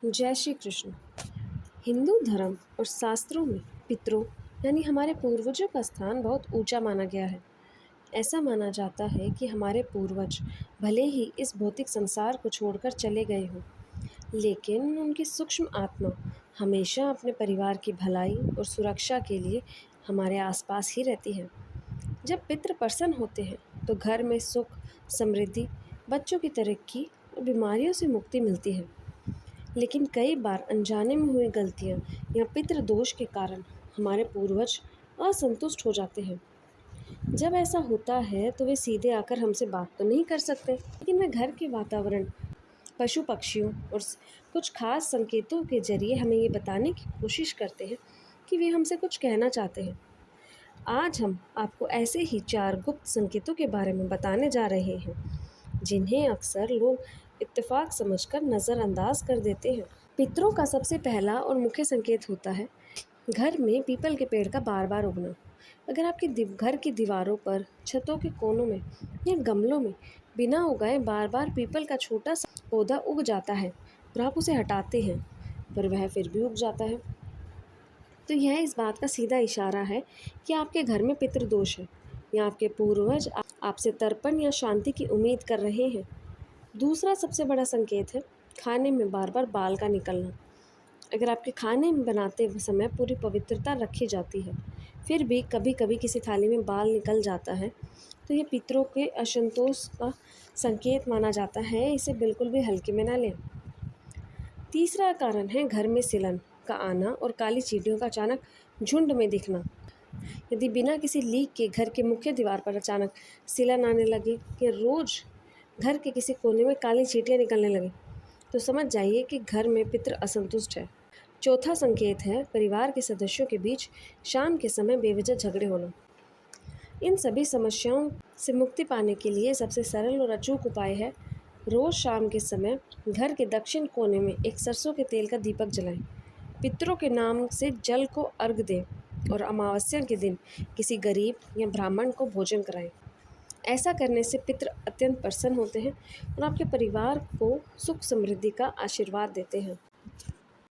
जय श्री कृष्ण। हिंदू धर्म और शास्त्रों में पितरों यानी हमारे पूर्वजों का स्थान बहुत ऊंचा माना गया है। ऐसा माना जाता है कि हमारे पूर्वज भले ही इस भौतिक संसार को छोड़कर चले गए हों, लेकिन उनकी सूक्ष्म आत्मा हमेशा अपने परिवार की भलाई और सुरक्षा के लिए हमारे आसपास ही रहती है। जब पितृ प्रसन्न होते हैं तो घर में सुख, समृद्धि, बच्चों की तरक्की और बीमारियों से मुक्ति मिलती है। लेकिन कई बार अनजाने में हुई गलतियाँ या पितृदोष के कारण हमारे पूर्वज असंतुष्ट हो जाते हैं। जब ऐसा होता है तो वे सीधे आकर हमसे बात तो नहीं कर सकते, लेकिन वे घर के वातावरण, पशु पक्षियों और कुछ खास संकेतों के जरिए हमें ये बताने की कोशिश करते हैं कि वे हमसे कुछ कहना चाहते हैं। आज हम आपको ऐसे ही 4 गुप्त संकेतों के बारे में बताने जा रहे हैं, जिन्हें अक्सर लोग इत्तेफाक समझकर नज़रअंदाज कर देते हैं। पितरों का सबसे पहला और मुख्य संकेत होता है घर में पीपल के पेड़ का बार बार उगना। अगर आपके घर की दीवारों पर, छतों के कोनों में या गमलों में बिना उगाए बार बार पीपल का छोटा सा पौधा उग जाता है और आप उसे हटाते हैं पर वह फिर भी उग जाता है, तो यह इस बात का सीधा इशारा है कि आपके घर में पितृदोष है या आपके पूर्वज आपसे तर्पण या शांति की उम्मीद कर रहे हैं। दूसरा सबसे बड़ा संकेत है खाने में बार बार बाल का निकलना। अगर आपके खाने में बनाते समय पूरी पवित्रता रखी जाती है, फिर भी कभी कभी किसी थाली में बाल निकल जाता है, तो यह पितरों के असंतोष का संकेत माना जाता है। इसे बिल्कुल भी हल्के में ना लें। तीसरा कारण है घर में सिलन का आना और काली चींटियों का अचानक झुंड में दिखना। यदि बिना किसी लीक के घर के मुख्य दीवार पर अचानक सिलन आने लगे या रोज़ घर के किसी कोने में काली चींटियाँ निकलने लगे, तो समझ जाइए कि घर में पितृ असंतुष्ट है। चौथा संकेत है परिवार के सदस्यों के बीच शाम के समय बेवजह झगड़े होना। इन सभी समस्याओं से मुक्ति पाने के लिए सबसे सरल और अचूक उपाय है रोज़ शाम के समय घर के दक्षिण कोने में एक सरसों के तेल का दीपक जलाएं। पितरों के नाम से जल को अर्घ दें और अमावस्या के दिन किसी गरीब या ब्राह्मण को भोजन कराएं। ऐसा करने से पितृ अत्यंत प्रसन्न होते हैं और आपके परिवार को सुख समृद्धि का आशीर्वाद देते हैं।